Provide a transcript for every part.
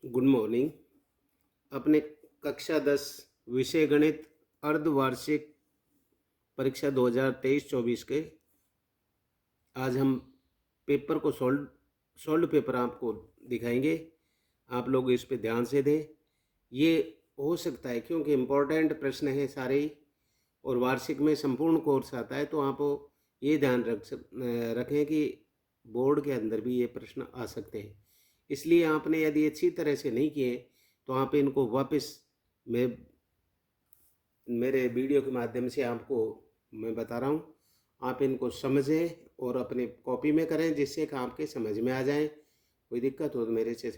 Good morning. अपने कक्षा 10 विषय गणित अर्धवार्षिक परीक्षा 2023-24 के आज हम पेपर को सोल्ड पेपर आपको दिखाएंगे। आप लोग इस पे ध्यान से दें। ये हो सकता है क्योंकि इम्पोर्टेंट प्रश्न है सारे ही, और वार्षिक में संपूर्ण कोर्स आता है, तो आप ये ध्यान रखें कि बोर्ड के अंदर भी ये प्रश्न आ सकते हैं। इसलिए आपने यदि अच्छी तरह से नहीं किए तो आप इनको वापस मेरे वीडियो के माध्यम से आपको मैं बता रहा हूँ, आप इनको समझें और अपने कॉपी में करें जिससे कि आपके समझ में आ जाए। कोई दिक्कत हो तो मेरे से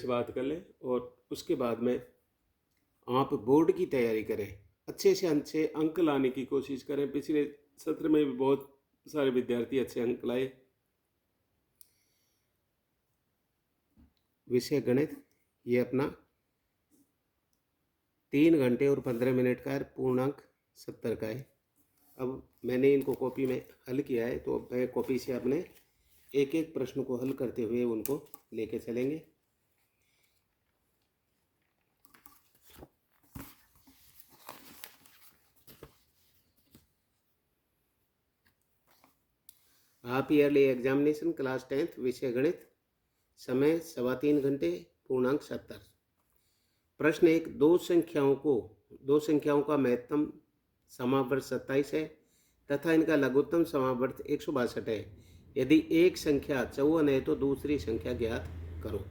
बात कर लें, और उसके बाद में आप बोर्ड की तैयारी करें, अच्छे से अच्छे अंक लाने की कोशिश करें। पिछले सत्र में भी बहुत सारे विद्यार्थी अच्छे अंक लाए। विषय गणित ये अपना 3 घंटे और 15 मिनट का है, पूर्णांक 70 का है। अब मैंने इनको कॉपी में हल किया है, तो मैं कॉपी से अपने एक एक प्रश्न को हल करते हुए उनको लेके चलेंगे। Half yearly examination class 10th विषय गणित, समय 3.25 घंटे, पूर्णांक 70। प्रश्न 1, दो संख्याओं का महत्तम समावर्त 27 है तथा इनका लघुत्तम समावर्त 162 है। यदि एक संख्या 54 है तो दूसरी संख्या ज्ञात करो।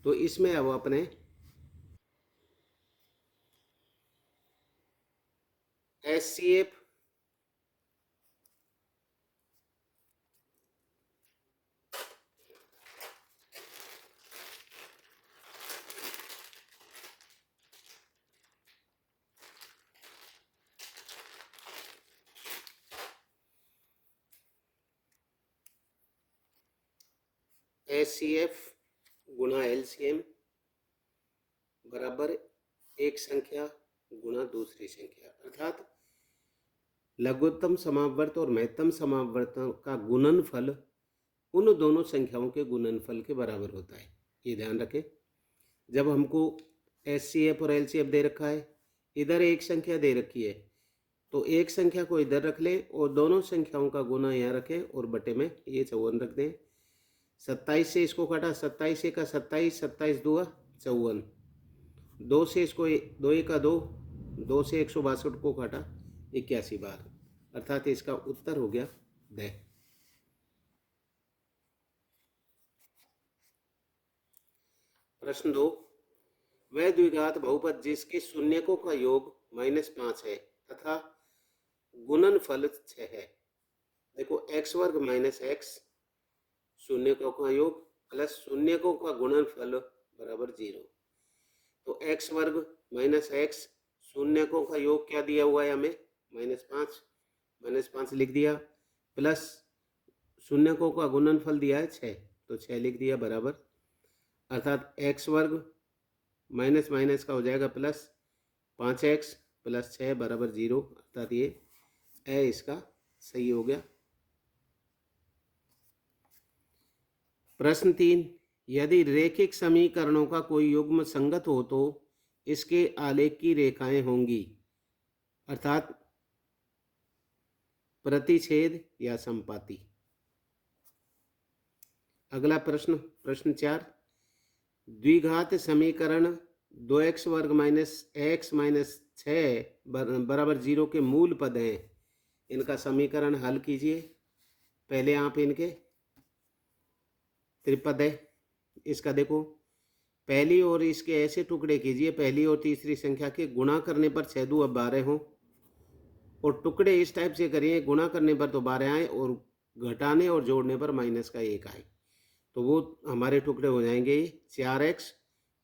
तो इसमें अब अपने HCF गुणा LCM बराबर एक संख्या गुणा दूसरी संख्या, अर्थात लघुत्तम समावर्त और महत्तम समावर्त का गुणनफल उन दोनों संख्याओं के गुणनफल के बराबर होता है। ये ध्यान रखें। जब हमको HCF और LCF दे रखा है, इधर एक संख्या दे रखी है, तो एक संख्या को इधर रख लें और दोनों संख्याओं का गुना यहाँ रखें और बटे में ये 54 रख दें। 27 से इसको काटा, 27 का 27, 27 दूआ 54। 2 से इसको 2 का 2, 2 से 162 को काटा 81 बार, अर्थात इसका उत्तर हो गया 10। प्रश्न 2, वह द्विघात बहुपद जिसके शून्यकों का योग -5 है तथा गुणनफल 6 है। देखो x वर्ग माइनस एक्स शून्यकों का योग प्लस शून्यकों का गुणनफल बराबर 0। तो x वर्ग माइनस एक्स शून्यकों का योग क्या दिया हुआ है हमें, -5 लिख दिया, प्लस शून्यकों का गुणनफल दिया है 6, तो 6 लिख दिया बराबर, अर्थात x वर्ग माइनस माइनस का हो जाएगा प्लस 5x प्लस 6 बराबर 0, अर्थात ये इसका सही हो गया। प्रश्न 3, यदि रैखिक समीकरणों का कोई युग्म संगत हो तो इसके आलेख की रेखाएं होंगी, अर्थात प्रतिच्छेद या संपाती। अगला प्रश्न 4, द्विघात समीकरण 2x वर्ग माइनस एक्स माइनस 6 बराबर 0 के मूल पद हैं, इनका समीकरण हल कीजिए। पहले आप इनके त्रिपद है, इसका देखो पहली और इसके ऐसे टुकड़े कीजिए, पहली और तीसरी संख्या के गुणा करने पर 6 दूँ 12 हो, और टुकड़े इस टाइप से करिए, गुणा करने पर तो 12 आए और घटाने और जोड़ने पर -1 आए, तो वो हमारे टुकड़े हो जाएंगे 4x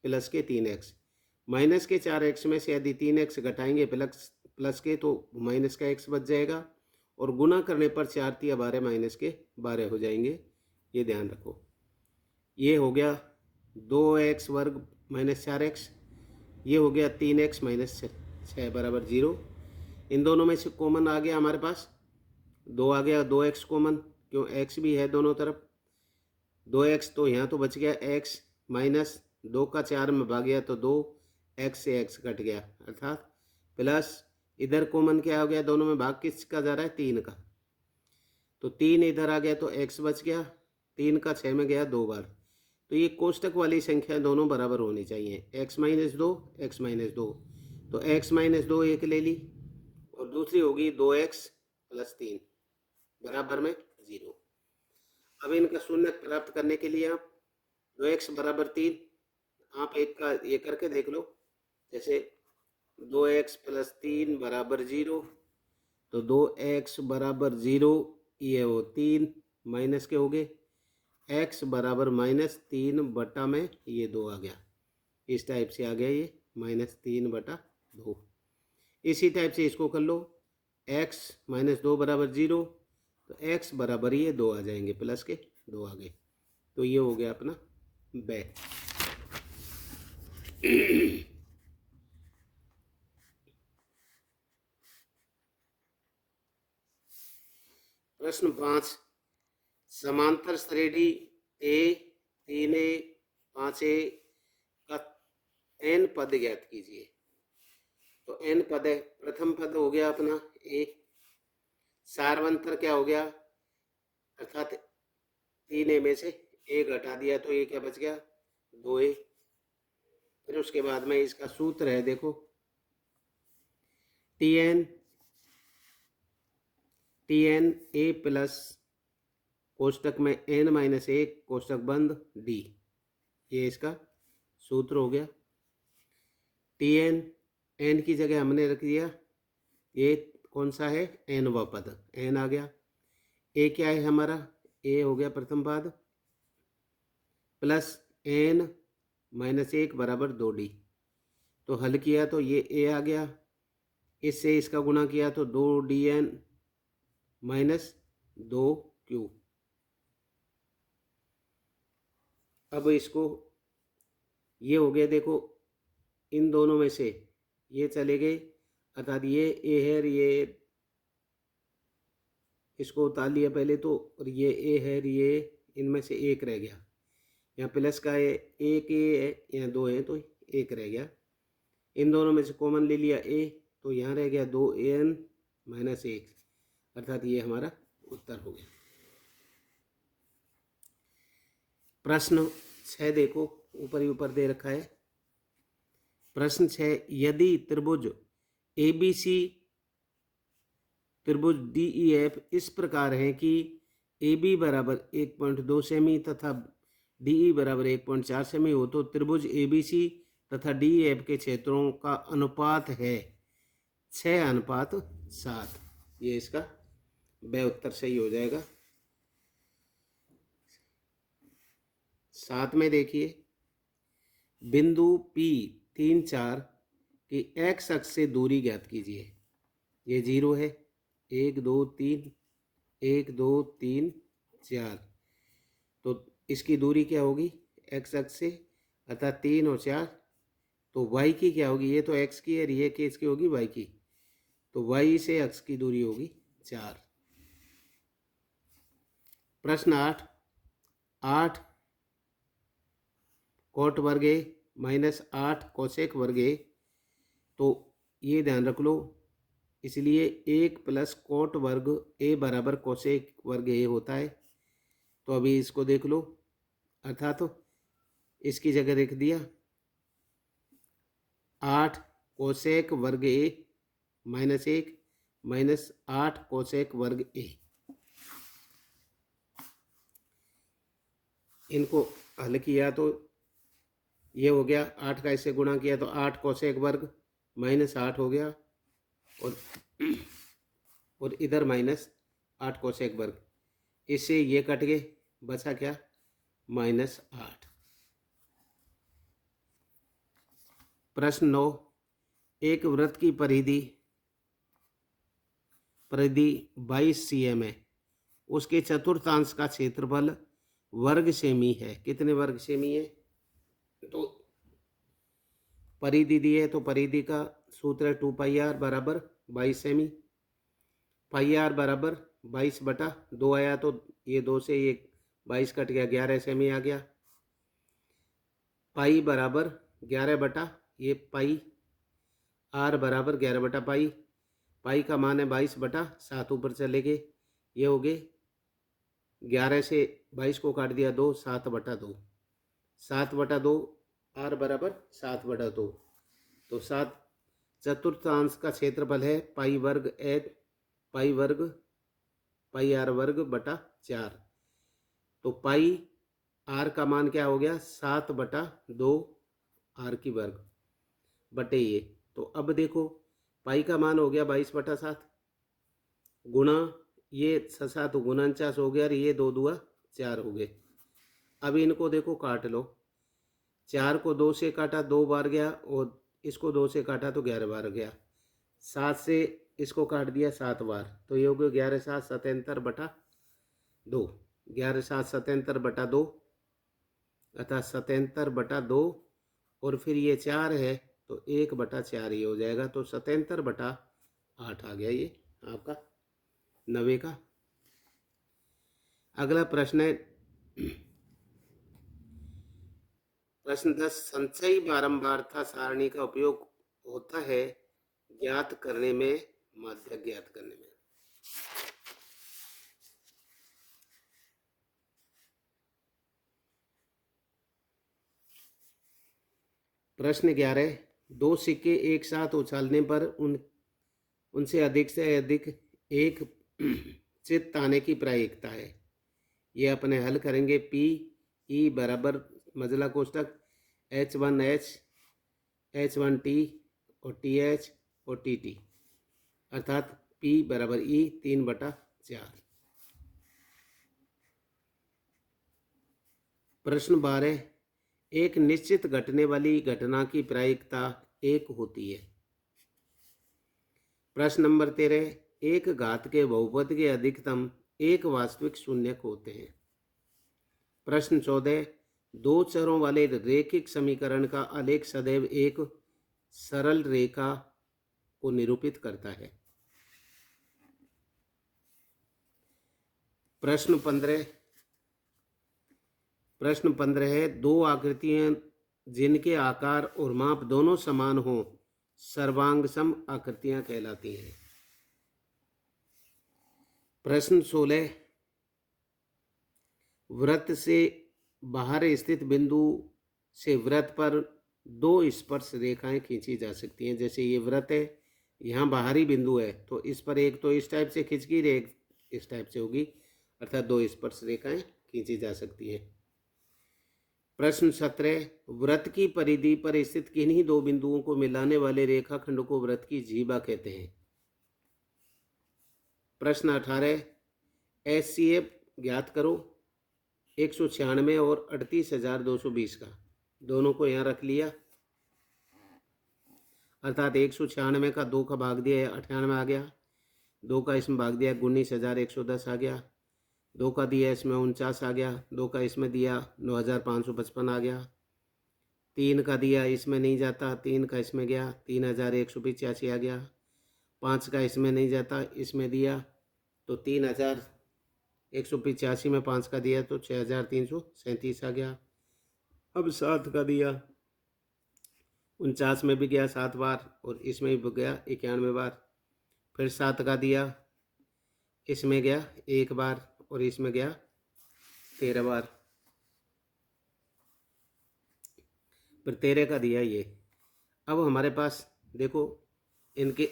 प्लस के 3x। माइनस के 4x में से यदि 3x घटाएंगे प्लस के तो माइनस का x बच जाएगा, और गुणा करने पर 4 × 12 माइनस के 12 हो जाएंगे। ये ध्यान रखो। ये हो गया 2x वर्ग माइनस 4x, ये हो गया 3x माइनस 6 बराबर 0। इन दोनों में से कॉमन आ गया हमारे पास, 2 आ गया, 2x कॉमन, क्यों x भी है दोनों तरफ, 2x तो यहाँ तो बच गया x माइनस 2 का 4 में भाग गया तो 2 x से x कट गया, अर्थात प्लस इधर कॉमन क्या हो गया, दोनों में भाग किसका जा रहा है, 3 का, तो 3 इधर आ गया तो x बच गया, 3 का 6 में गया 2 बार। तो ये कोष्टक वाली संख्या दोनों बराबर होनी चाहिए, x माइनस 2 x माइनस 2, तो x माइनस 2 एक ले ली और दूसरी होगी 2x प्लस 3 बराबर में 0। अब इनका शून्य प्राप्त करने के लिए आप 2x बराबर 3, आप एक का ये करके देख लो, जैसे 2x प्लस 3 बराबर 0, तो 2x बराबर 0, ये वो 3 माइनस के हो गए, x बराबर माइनस 3 बटा में ये 2 आ गया, इस टाइप से आ गया ये -3/2। इसी टाइप से इसको कर लो, x माइनस 2 बराबर 0, तो x बराबर ये 2 आ जाएंगे, प्लस के 2 आ गए, तो ये हो गया अपना बै। प्रश्न 5, समांतर श्रेणी ए 3a 5a का n पद ज्ञात कीजिए। तो n पद है, प्रथम पद हो गया अपना a, सार्वंतर क्या हो गया, अर्थात 3a में से a घटा दिया तो ये क्या बच गया 2a। फिर उसके बाद में इसका सूत्र है, देखो tn a प्लस कोष्टक में n माइनस 1 कोष्टक बंद d, ये इसका सूत्र हो गया। tn n की जगह हमने रख दिया, ये कौन सा है, n वा पद, n आ गया। a क्या है हमारा, a हो गया प्रथम पद, प्लस n माइनस 1 बराबर 2d, तो हल किया तो ये a आ गया, इससे इसका गुणा किया तो 2dn माइनस 2q। अब इसको ये हो गया, देखो इन दोनों में से ये चले गए, अर्थात ये a है और ये इसको उतार लिया पहले तो, और ये a है और ये इनमें से एक रह गया, यहाँ प्लस का है, एक a है यहाँ 2 है तो एक रह गया, इन दोनों में से कॉमन ले लिया a, तो यहाँ रह गया 2an माइनस 1, अर्थात ये हमारा उत्तर हो गया। प्रश्न 6 देखो, ऊपर ही ऊपर दे रखा है। प्रश्न 6, यदि त्रिभुज ABC त्रिभुज DEF इस प्रकार है कि AB बराबर 1.2 सेमी तथा DE बराबर 1.4 सेमी हो, तो त्रिभुज ABC तथा DEF के क्षेत्रों का अनुपात है 6:7। ये इसका ब उत्तर सही हो जाएगा। 7 में देखिए, बिंदु P 3 4 की x अक्ष से दूरी ज्ञात कीजिए। ये 0 है, 1 2 3 1 2 3 4, तो इसकी दूरी क्या होगी x अक्ष से, अर्थात 3 और 4, तो y की क्या होगी, ये तो x की है, ये किसकी होगी y की, तो y से अक्ष की दूरी होगी 4। प्रश्न 8 कोट वर्ग ए माइनस 8 कोसेक वर्ग ए, तो ये ध्यान रख लो, इसलिए 1 प्लस कोट वर्ग ए बराबर कोसेक वर्ग ए होता है। तो अभी इसको देख लो, अर्थात तो इसकी जगह लिख दिया 8 कोसेक वर्ग ए माइनस 1 माइनस 8 कोसेक वर्ग ए, इनको हल किया तो ये हो गया, 8 का इससे गुणा किया तो 8 कोसेक वर्ग माइनस 8 हो गया, और इधर माइनस 8 कोसेक वर्ग, इससे ये कट गए, बचा क्या -8। प्रश्न 9, एक वृत्त की परिधि 22 cm है, उसके चतुर्थांश का क्षेत्रफल वर्ग सेमी है। कितने वर्ग सेमी है, तो परिधि दी है, तो परिधि का सूत्र है 2πr बराबर 22 सेमी, πr बराबर 22/2 आया, तो ये 2 से ये 22 कट गया, 11 सेमी आ गया। पाई बराबर 11 बटा ये पाई, आर बराबर 11 बटा पाई, पाई का मान है 22 बटा 7, ऊपर चले गए, ये हो गए 11 से 22 को काट दिया 2, 7 बटा 2, 7 बटा 2, आर बराबर 7 बटा 2, तो 7 चतुर्थांश का क्षेत्रफल है पाई वर्ग एच पाई वर्ग पाई आर वर्ग बटा 4, तो पाई आर का मान क्या हो गया 7 बटा 2 आर की वर्ग बटे ये, तो अब देखो पाई का मान हो गया 22 बटा 7 गुणा ये 7 49 हो गया और ये 2 दूआ 4 हो गए। अब इनको देखो काट लो, 4 को 2 से काटा 2 बार गया और इसको 2 से काटा तो 11 बार गया, 7 से इसको काट दिया 7 बार, तो ये हो गया 11 7 77 बटा 2, 11 7 77 बटा 2 अर्थात 77 बटा 2, और फिर ये 4 है तो 1 बटा 4 ये हो जाएगा, तो 77 बटा 8 आ गया ये आपका 90 का। अगला प्रश्न है प्रश्न 10, संचयी बारंबारता सारणी का उपयोग होता है ज्ञात करने में, माध्य ज्ञात करने में। प्रश्न 11, दो सिक्के एक साथ उछालने पर उनसे अधिक से अधिक एक चित्त आने की प्रायिकता है, ये अपने हल करेंगे। पी ई बराबर मजला कोष्टक H1H H1T और TH और TT, अर्थात P बराबर E 3/4। प्रश्न 12, एक निश्चित घटने वाली घटना की प्रायिकता 1 होती है। प्रश्न नंबर 13, एक घात के बहुपद के अधिकतम एक वास्तविक शून्यक होते हैं। प्रश्न 14, दो चरों वाले रैखिक समीकरण का आलेख सदैव एक सरल रेखा को निरूपित करता है। प्रश्न 15 है, दो आकृतियां जिनके आकार और माप दोनों समान हों सर्वांग सम आकृतियां कहलाती हैं। प्रश्न 16, वृत्त से बाहर स्थित बिंदु से वृत्त पर दो स्पर्श रेखाएं खींची जा सकती हैं। जैसे ये वृत्त है, यहाँ बाहरी बिंदु है, तो इस पर एक तो इस टाइप से खींच की, एक इस टाइप से होगी, अर्थात दो स्पर्श रेखाएं खींची जा सकती हैं। प्रश्न 17, वृत्त की परिधि पर स्थित किन्हीं दो बिंदुओं को मिलाने वाले रेखाखंड को वृत्त की जीवा कहते हैं। प्रश्न 18, HCF ज्ञात करो 196 और 38,220 का, दोनों को यहाँ रख लिया, अर्थात 196 का 2 का भाग दिया 98 आ गया, 2 का इसमें भाग दिया 19,110 आ गया, 2 का दिया इसमें 49 आ गया, 2 का इसमें दिया 9,555 आ गया, 3 का दिया इसमें नहीं जाता, 3 का इसमें गया 3,185 आ गया, 5 का इसमें नहीं जाता, इसमें दिया तो 3,185 में 5 का दिया तो 6,337 आ गया। अब 7 का दिया 49 में भी गया 7 बार और इसमें भी गया 91 बार, फिर 7 का दिया इसमें गया 1 बार और इसमें गया 13 बार, फिर 13 का दिया ये। अब हमारे पास देखो इनके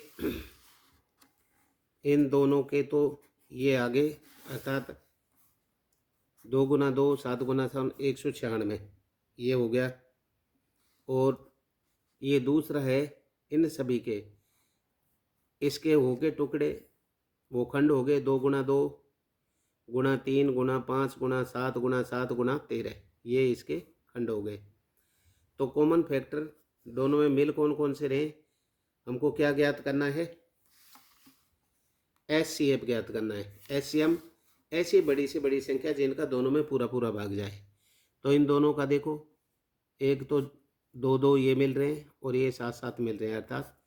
इन दोनों के तो ये आगे, अर्थात 2 गुना 2 7 गुना 7 196 ये हो गया, और ये दूसरा है इन सभी के, इसके हो गए टुकड़े, वो खंड हो गए 2 गुना 2 गुना 3 गुना 5 गुना 7 गुना 7 गुना 13, ये इसके खंड हो गए। तो कॉमन फैक्टर दोनों में मिल कौन कौन से रहे, हमको क्या ज्ञात करना है, HCF ज्ञात करना है। HCM ऐसी बड़ी से बड़ी संख्या जिनका दोनों में पूरा पूरा भाग जाए, तो इन दोनों का देखो, एक तो 2 2 ये मिल रहे हैं और ये 7 7 मिल रहे हैं, अर्थात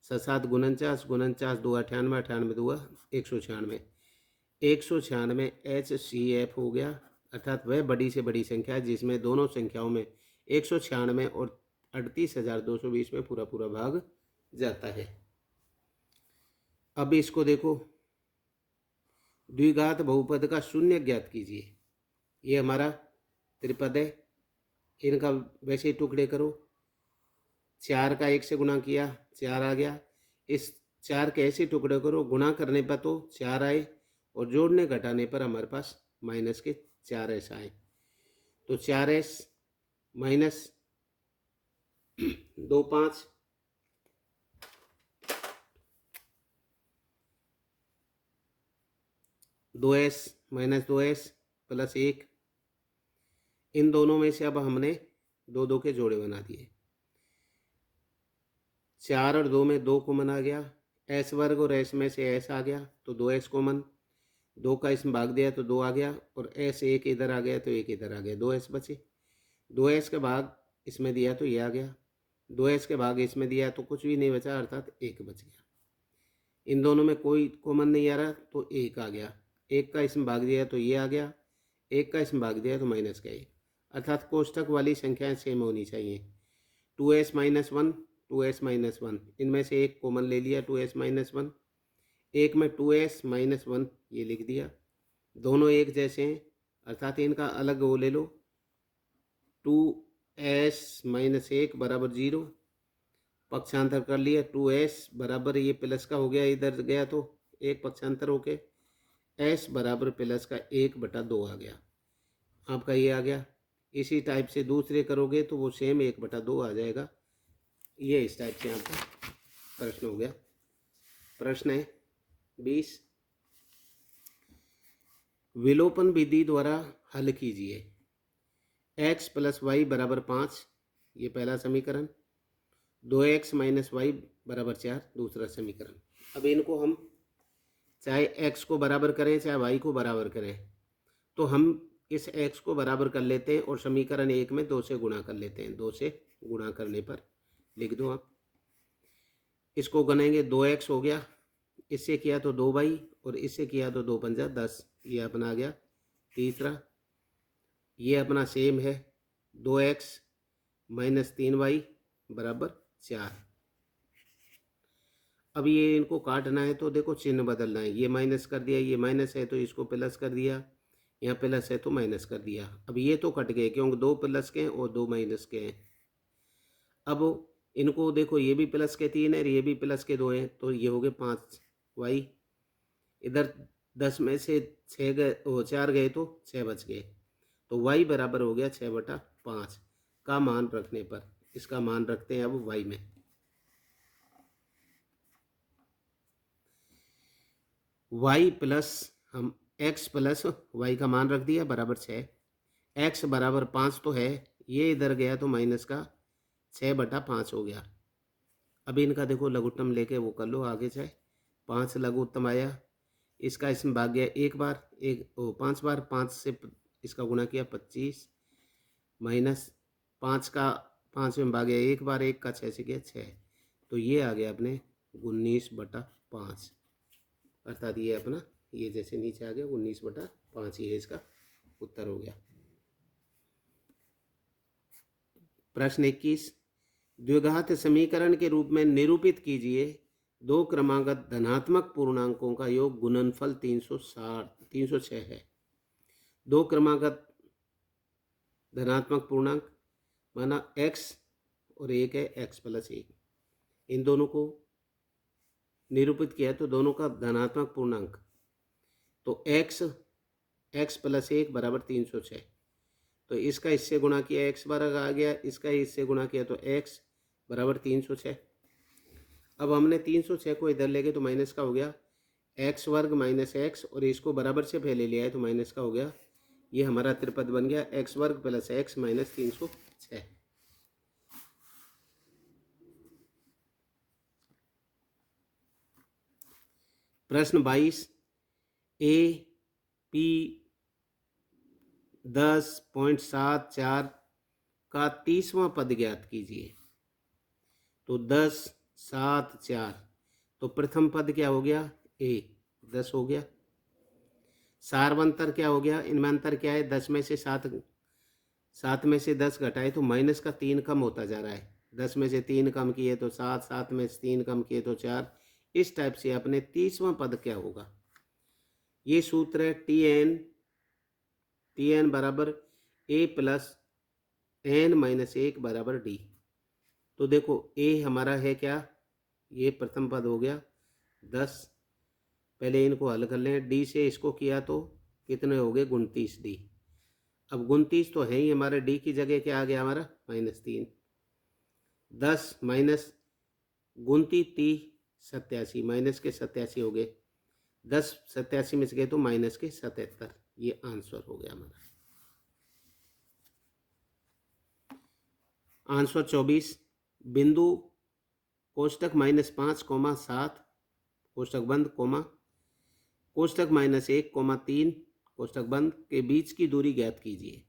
7 7 49 49 2 98 98 2 196 196 HCF हो गया, अर्थात वह बड़ी से बड़ी संख्या जिसमें दोनों संख्याओं में 196 और 38,220 में पूरा पूरा भाग जाता है। अब इसको देखो, द्विघात बहुपद का शून्य ज्ञात कीजिए। ये हमारा त्रिपद है, इनका वैसे ही टुकड़े करो। 4 का 1 से गुणा किया 4 आ गया। इस 4 के ऐसे टुकड़े करो, गुणा करने पर तो 4 आए और जोड़ने घटाने पर हमारे पास माइनस के 4s आए। तो 4s minus 2 5 2s minus 2s plus 1, इन दोनों में से अब हमने 2 2 के जोड़े बना दिए। 4 और 2 में 2 कॉमन आ गया, s वर्ग और s में से s आ गया तो 2s कॉमन, 2 का इसमें भाग दिया तो 2 आ गया और s एक इधर आ गया तो एक इधर आ गया, 2s बचे। 2s का भाग इसमें दिया तो ये आ गया, 2s के भाग इसमें दिया तो कुछ भी नहीं बचा, अर्थात 1 बच गया। इन दोनों में कोई कॉमन नहीं आ रहा तो 1 आ गया, 1 का इसमें भाग दिया तो ये आ गया, 1 का इसमें भाग दिया तो माइनस का 1, अर्थात कोष्ठक वाली संख्याएं सेम होनी चाहिए। 2s माइनस 1 2s माइनस 1, इनमें से एक कॉमन ले लिया 2s माइनस 1, एक में 2s माइनस 1 ये लिख दिया। दोनों एक जैसे हैं अर्थात इनका अलग वो ले लो। 2s माइनस 1 बराबर 0, पक्षांतर कर लिया। 2s बराबर ये प्लस का हो गया, इधर गया तो एक पक्षांतर होके s बराबर प्लस का 1/2 आ गया, आपका ये आ गया। इसी टाइप से दूसरे करोगे तो वो सेम 1/2 आ जाएगा। ये इस टाइप से आपका प्रश्न हो गया। प्रश्न है 20, विलोपन विधि द्वारा हल कीजिए। x प्लस वाई बराबर 5, ये पहला समीकरण। 2x माइनस वाई बराबर 4 दूसरा समीकरण। अब इनको हम चाहे x को बराबर करें चाहे y को बराबर करें, तो हम इस x को बराबर कर लेते हैं और समीकरण 1 में 2 से गुणा कर लेते हैं। 2 से गुणा करने पर लिख दो आप, इसको गनेंगे 2x हो गया, इससे किया तो 2y और इससे किया तो 2 पंजा 10, ये अपना आ गया। तीसरा ये अपना सेम है, 2x माइनस 3y बराबर 4। अब ये इनको काटना है तो देखो चिन्ह बदलना है, ये माइनस कर दिया, ये माइनस है तो इसको प्लस कर दिया, यहाँ प्लस है तो माइनस कर दिया। अब ये तो कट गए क्योंकि 2 प्लस के हैं और 2 माइनस के हैं। अब इनको देखो, ये भी प्लस के 3 है और ये भी प्लस के 2 हैं, तो ये हो गए 5y। इधर 10 में से 6 गए, 4 गए तो 6 बच गए, तो y बराबर हो गया 6/5 का मान रखने पर। इसका मान रखते हैं अब y में। y प्लस हम x प्लस y का मान रख दिया बराबर 6, x बराबर 5 तो है, ये इधर गया तो माइनस का 6/5 हो गया। अब इनका देखो लघुत्तम लेके वो कर लो आगे, चाहे 5 लघुत्तम आया, इसका इसमें भाग गया एक बार, 5 बार, 5 से इसका गुणा किया 25 माइनस 5 का 5 में भाग गया एक बार, 1 का 6 से गया 6, तो ये आ गया अपने 19/5, अर्थात ये अपना ये जैसे नीचे आ गया 19/5, ये इसका उत्तर हो गया। प्रश्न 21, द्विघात समीकरण के रूप में निरूपित कीजिए 2 क्रमागत धनात्मक पूर्णांकों का योग गुणनफल 306 है। 2 क्रमागत धनात्मक पूर्णांक माना x और एक है x प्लस 1, इन दोनों को निरूपित किया तो दोनों का धनात्मक पूर्णांक, तो x प्लस 1 बराबर 306, तो इसका इससे गुणा किया x वर्ग आ गया, इसका इससे गुणा किया तो x बराबर 306। अब हमने 306 को इधर ले गए तो माइनस का हो गया x वर्ग माइनस x, और इसको बराबर से पहले लिया है तो माइनस का हो गया, ये हमारा त्रिपद बन गया x वर्ग प्लस x माइनस 306। प्रश्न 22, ए पी 10.74 का 30वां पद ज्ञात कीजिए। तो 10.74, तो प्रथम पद क्या हो गया, ए 10 हो गया। सार्वंतर क्या हो गया, इनमें अंतर क्या है, 10 में से 7 7 में से 10 घटाए तो माइनस का 3 कम होता जा रहा है। 10 में से 3 कम किए तो 7, 7 में से 3 कम किए तो 4। इस टाइप से अपने 30वां पद क्या होगा? ये सूत्र है टी एन बराबर ए प्लस एन माइनस 1 बराबर डी। तो देखो ए हमारा है क्या? ये प्रथम पद हो गया 10। पहले इनको हल कर लें। डी से इसको किया तो कितने हो गए? 29 डी। अब 29 तो है ही हमारे, डी की जगह क्या आ गया हमारा? -3। 10 माइनस 29 87, माइनस के 87 हो गए। 10 87 में से गए तो माइनस के 77। ये आंसर हो गया हमारा। आंसर 24 बिंदु कोष्टक -5, 7 कोष्टक बंद कोमा कोष्टक -1, 3 कोष्टक बंद के बीच की दूरी ज्ञात कीजिए।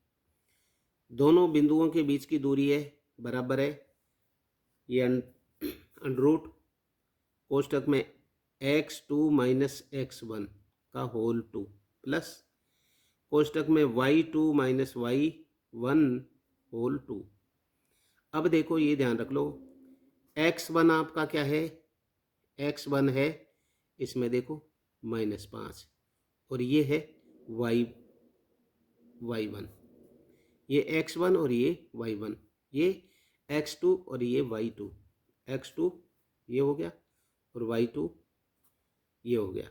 दोनों बिंदुओं के बीच की दूरी है बराबर है ये अंडर रूट कोष्टक में x2 - x1 का होल 2 प्लस कोष्टक में y2 - y1 होल 2। अब देखो ये ध्यान रख लो, x1 आपका क्या है? x1 है इसमें देखो -5 और ये है y1। ये x1 और ये y1, ये x2 और ये y2। x2 ये हो गया और y2 ये हो गया।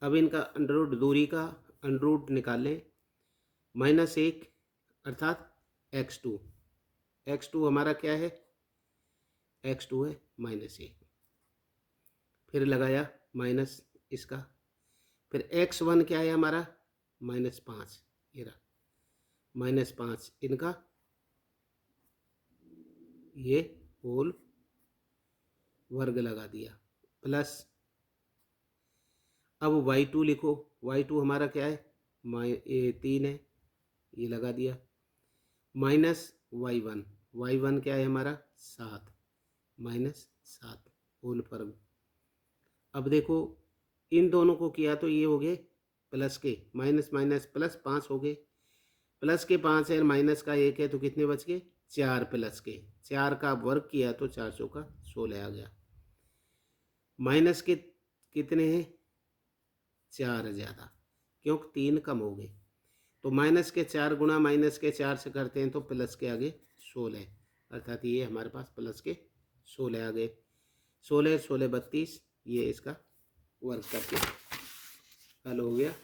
अब इनका अंडर रूट, दूरी का अंडर रूट निकाल लें। -1 अर्थात x2। x2 हमारा क्या है? x2 है -1। फिर लगाया माइनस इसका। फिर x1 क्या है हमारा? -5। ये रहा -5 इनका, ये होल वर्ग लगा दिया प्लस। अब y2 लिखो। y2 हमारा क्या है? ये 3 है, ये लगा दिया माइनस y1 क्या है हमारा? 7 -7 होल वर्ग। अब देखो इन दोनों को किया तो ये हो गए प्लस के माइनस माइनस प्लस 5 हो गए। प्लस के 5 है, माइनस का 1 है तो कितने बच गए? 4 प्लस के 4 का वर्ग किया तो 4 चौका 16 आ गया। माइनस के कितने हैं? 4 ज़्यादा, क्योंकि 3 कम हो गए। तो माइनस के 4 गुणा माइनस के 4 से करते हैं तो प्लस के आगे 16, अर्थात ये हमारे पास प्लस के 16 आ गए। 16 16 32, ये इसका वर्ग करके हल हो गया।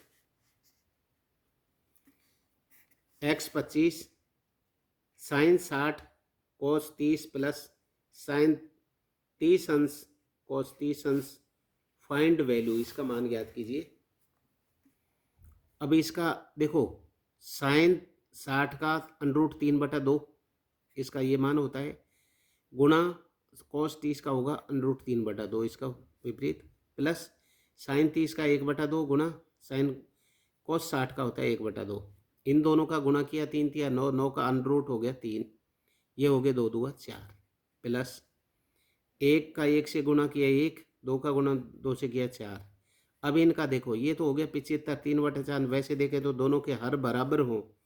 x 25 साइन 60 कोस 30 प्लस साइन 30 अंश कोस 30 अंश फाइंड वैल्यू, इसका मान ज्ञात कीजिए। अब इसका देखो साइन 60 का √3/2 इसका ये मान होता है, गुणा कोस 30 का होगा √3/2 इसका विपरीत, प्लस साइन 30 का 1/2 गुणा साइन कोस 60 का होता है 1/2। इन दोनों का गुणा किया 3 तिया 9, 9 का √ हो गया 3, ये हो गया 2 2 4, प्लस 1 का 1 से गुणा किया 1, 2 का गुणा 2 से किया 4। अब इनका देखो ये तो हो गया 75, 3/4। वैसे देखें तो दोनों के हर बराबर हो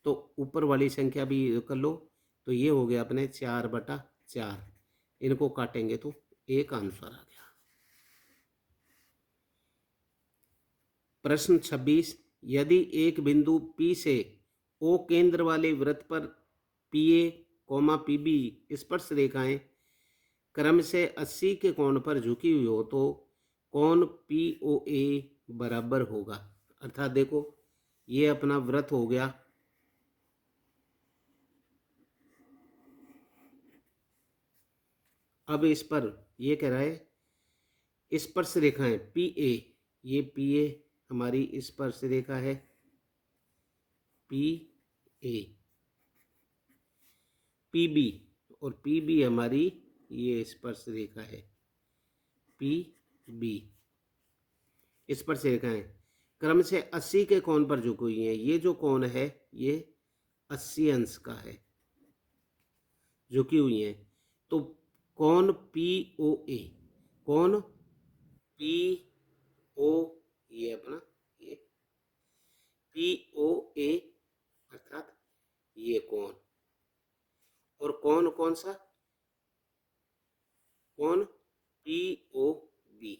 तो ऊपर वाली संख्या भी कर लो, तो ये हो गया अपने 4/4। इनको काटेंगे तो एक आंसर आ गया। प्रश्न 26, यदि एक बिंदु P से O केंद्र वाले वृत्त पर PA, PB स्पर्श रेखाएं क्रम से 80 के कोण पर झुकी हुई हो तो कोण POA बराबर होगा। अर्थात देखो ये अपना वृत्त हो गया, अब इस पर ये कह रहा है स्पर्श रेखाएं PA, ये PA हमारी स्पर्श रेखा है PA, PB और PB हमारी ये स्पर्श रेखा है PB। स्पर्श रेखाएं क्रम से 80 के कोण पर झुकी हुई हैं। ये जो कोण है ये 80 अंश का है, झुकी हुई हैं। तो कोण POA, कोण PO, ये अपना ये POA अर्थात ये कोण, और कोण कौन सा, कोण पी ओ बी,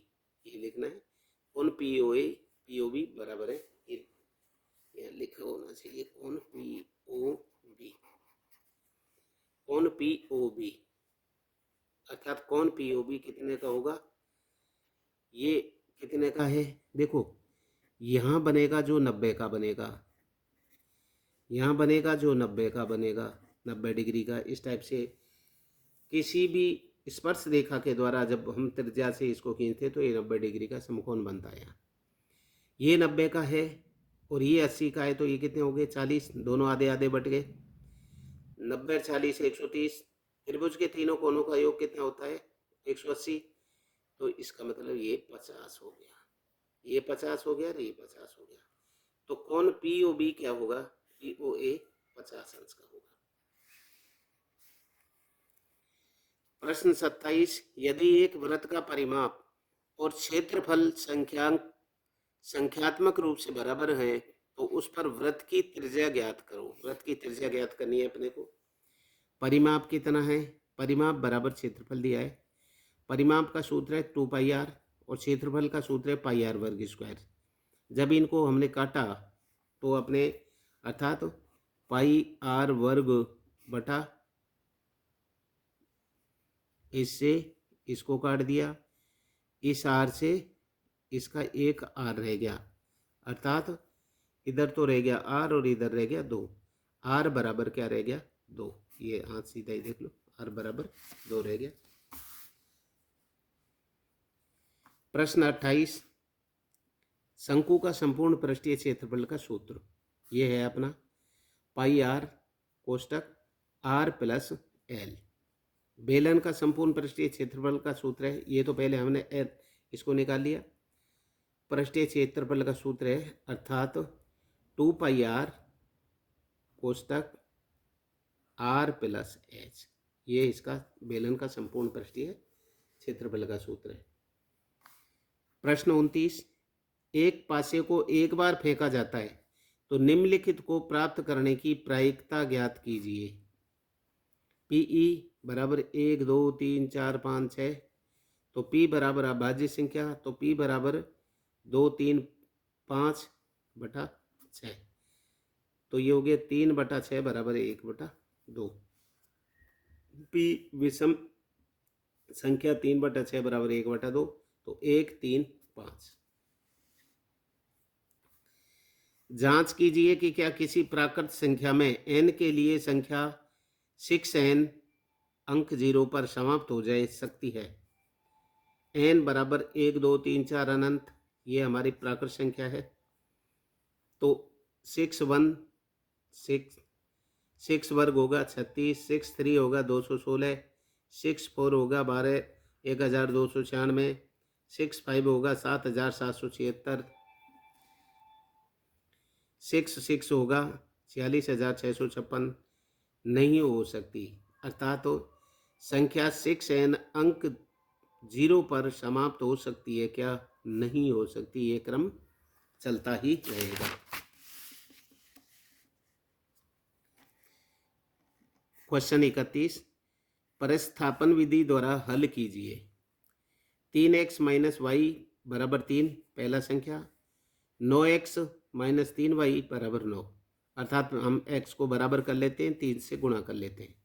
ये लिखना है। कोण P O A P O B बराबर है, ये लिखा होना चाहिए, कोण पी ओ बी, कोण पी ओ बी, अर्थात कोण पी ओ बी कितने का होगा, ये कितने का है, देखो यहाँ बनेगा जो 90 का बनेगा, यहाँ बनेगा जो 90 का बनेगा, 90 डिग्री का। इस टाइप से किसी भी स्पर्श रेखा के द्वारा जब हम त्रिज्या से इसको खींचते तो ये 90 डिग्री का समकोण बनता है। यहाँ ये 90 का है और ये 80 का है, तो ये कितने हो गए 40, दोनों आधे आधे बट गए, 90 40 130। त्रिभुज के तीनों कोणों का योग कितना होता है 180, तो इसका मतलब ये 50 हो गया, ये 50 हो गया और ये 50 हो गया। तो कोण पी ओ बी क्या होगा, पी ओ ए 50 अंश का होगा। प्रश्न 27, यदि एक वृत्त का परिमाप और क्षेत्रफल संख्यात्मक रूप से बराबर है तो उस पर वृत्त की त्रिज्या ज्ञात करो। वृत्त की त्रिज्या ज्ञात करनी है अपने को। परिमाप कितना है, परिमाप बराबर क्षेत्रफल दिया है, परिमाप का सूत्र है 2 पाई आर और क्षेत्रफल का सूत्र है पाई आर वर्ग स्क्वायर। जब इनको हमने काटा तो अपने अर्थात पाई आर वर्ग बटा, इससे इसको काट दिया, इस आर से इसका एक आर रह गया, अर्थात इधर तो रह गया आर और इधर रह गया 2, आर बराबर क्या रह गया 2, ये हाथ सीधा ही देख लो, आर बराबर 2 रह गया। प्रश्न 28, शंकु का संपूर्ण पृष्ठीय क्षेत्रफल का सूत्र ये है अपना पाई आर कोष्टक आर प्लस एल। बेलन का संपूर्ण पृष्ठीय क्षेत्रफल का सूत्र है, ये तो पहले हमने इसको निकाल लिया। पृष्ठीय क्षेत्रफल का सूत्र है अर्थात 2 पाई आर कोष्टक आर प्लस एच, ये इसका बेलन का संपूर्ण पृष्ठीय क्षेत्रफल का सूत्र है। प्रश्न 29, एक पासे को एक बार फेंका जाता है तो निम्नलिखित को प्राप्त करने की प्रायिकता ज्ञात कीजिए। पीई बराबर 1 2 3 4 5 6, तो पी बराबर अभाज्य संख्या, तो पी बराबर 2 3 5 बटा 6, तो ये हो गया 3 बटा 6 बराबर 1 बटा 2। पी विषम संख्या 3 बटा 6 बराबर 1 बटा 2, तो 1 3 5। जांच कीजिए कि क्या किसी प्राकृत संख्या में n के लिए संख्या 6n अंक 0 पर समाप्त हो जाए सकती है। n बराबर 1 2 3 4 अनंत, ये हमारी प्राकृत संख्या है। तो 6 1 6 वर्ग होगा 36, 6 3 होगा 216, 6 4 होगा 12 1296, 6 5 होगा 7776, 6 6 होगा 46,656, नहीं हो सकती, अर्थात तो संख्या 6n अंक 0 पर समाप्त हो सकती है क्या, नहीं हो सकती, ये क्रम चलता ही रहेगा। क्वेश्चन 31, प्रतिस्थापन विधि द्वारा हल कीजिए। 3x माइनस वाई बराबर 3 पहला संख्या, 9x माइनस 3y बराबर 9, अर्थात हम x को बराबर कर लेते हैं, 3 से गुणा कर लेते हैं।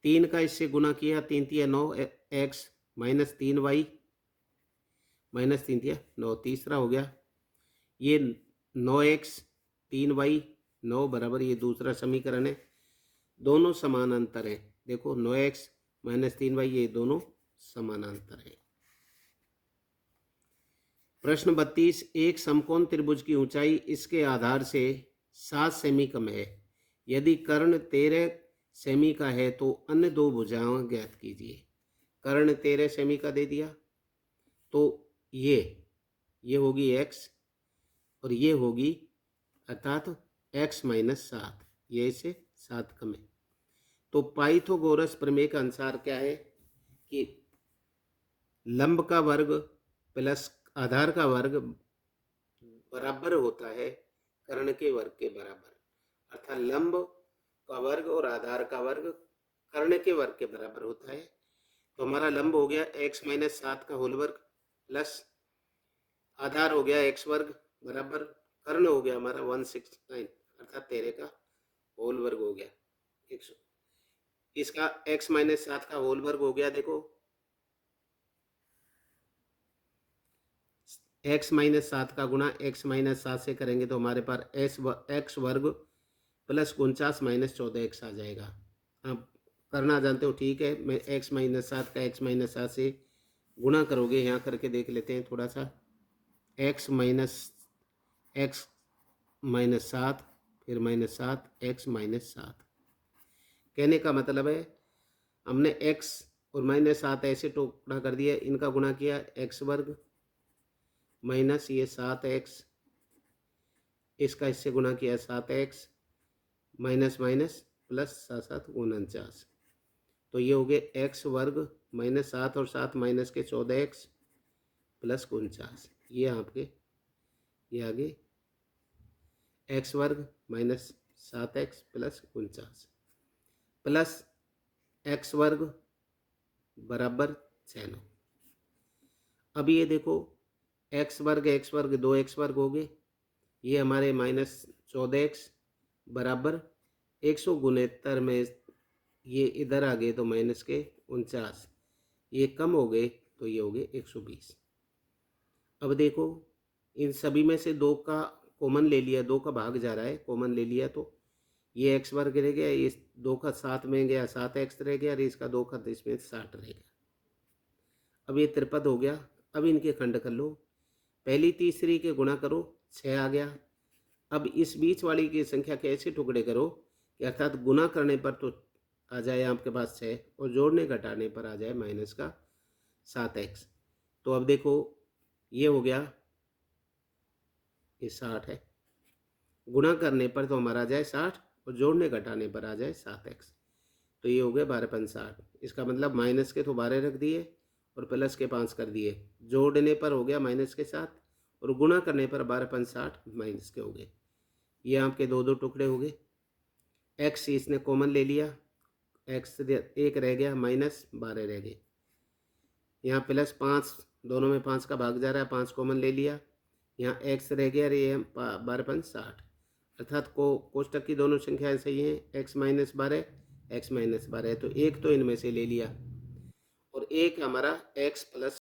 3 का इससे गुणा किया, 3 तिया 9x माइनस 3y माइनस 3 तिया 9, तीसरा हो गया। ये 9x 3y 9 बराबर, ये दूसरा समीकरण है, दोनों समानांतर हैं। देखो 9x माइनस 3y ये दोनों समानांतर है। प्रश्न 32, एक समकोण त्रिभुज की ऊंचाई इसके आधार से 7 सेमी कम है। यदि कर्ण 13 सेमी का है तो अन्य दो भुजाएं ज्ञात कीजिए। कर्ण 13 सेमी का दे दिया, तो ये होगी x और ये होगी अर्थात x माइनस 7, ये इसे 7 कम है। तो पाइथागोरस प्रमेय के अनुसार क्या है कि लंब का वर्ग प्लस आधार का वर्ग बराबर होता है कर्ण के वर्ग के बराबर, अर्थात लंब का वर्ग और आधार का वर्ग कर्ण के वर्ग के बराबर होता है। तो हमारा लंब हो गया x माइनस 7 का होल वर्ग प्लस आधार हो गया x वर्ग बराबर कर्ण हो गया हमारा 169 अर्थात 13 का होल वर्ग हो गया 100। इसका x माइनस 7 का होल वर्ग हो गया, देखो x माइनस 7 का गुणा x माइनस 7 से करेंगे तो हमारे पास x वर्ग प्लस 49 माइनस 14x आ जाएगा। आप करना जानते हो ठीक है, मैं x माइनस 7 का x माइनस 7 से गुणा करोगे, यहाँ करके देख लेते हैं थोड़ा सा। x माइनस 7 फिर माइनस 7 x माइनस 7। कहने का मतलब है हमने x और माइनस 7 ऐसे टुकड़ा कर दिया, इनका गुणा किया x वर्ग माइनस ये 7x, इसका इससे गुणा किया 7x माइनस माइनस प्लस 7 49। तो ये हो गए x वर्ग माइनस 7 और 7 माइनस के 14x प्लस 49। ये आपके ये आगे x वर्ग minus 7x plus 49 plus x वर्ग बराबर 96। अब ये देखो x वर्ग 2x वर्ग हो गए, ये हमारे माइनस 14x बराबर 169 में ये इधर आ गए तो माइनस के 49, ये कम हो गए तो ये हो गए 120। अब देखो इन सभी में से 2 का कॉमन ले लिया, 2 का भाग जा रहा है, कॉमन ले लिया तो ये x वर्ग रह गया, इस 2 का 7 में गया 7x रह गया और इसका 2 का इसमें 60 रह गया। अब ये 53 हो गया। अब इनके खंड कर लो, पहली तीसरी के गुणा करो 6 आ गया। अब इस बीच वाली की संख्या के ऐसे टुकड़े करो कि अर्थात गुणा करने पर तो आ जाए आपके पास 6 और जोड़ने घटाने पर आ जाए माइनस का 7x। तो अब देखो ये हो गया, ये 60 है, गुणा करने पर तो हमारा आ जाए 60 और जोड़ने घटाने पर आ जाए 7x। तो ये हो गया 12 5 60। इसका मतलब माइनस के तो 12 रख दिए और प्लस के 5 कर दिए, जोड़ने पर हो गया माइनस के 7 और गुणा करने पर 12 5 60 माइनस के हो गए। ये आपके 2 टुकड़े हो गए। x इसने कॉमन ले लिया, x 1 रह गया माइनस 12 रह गए, यहाँ प्लस 5 दोनों में 5 का भाग जा रहा है, 5 कॉमन ले लिया, यहाँ x रह गया, ये 12 5 60 अर्थात कोष्टक की दोनों संख्याएं सही हैं, x माइनस 12 x माइनस 12 है तो एक तो इनमें से ले लिया और एक हमारा x प्लस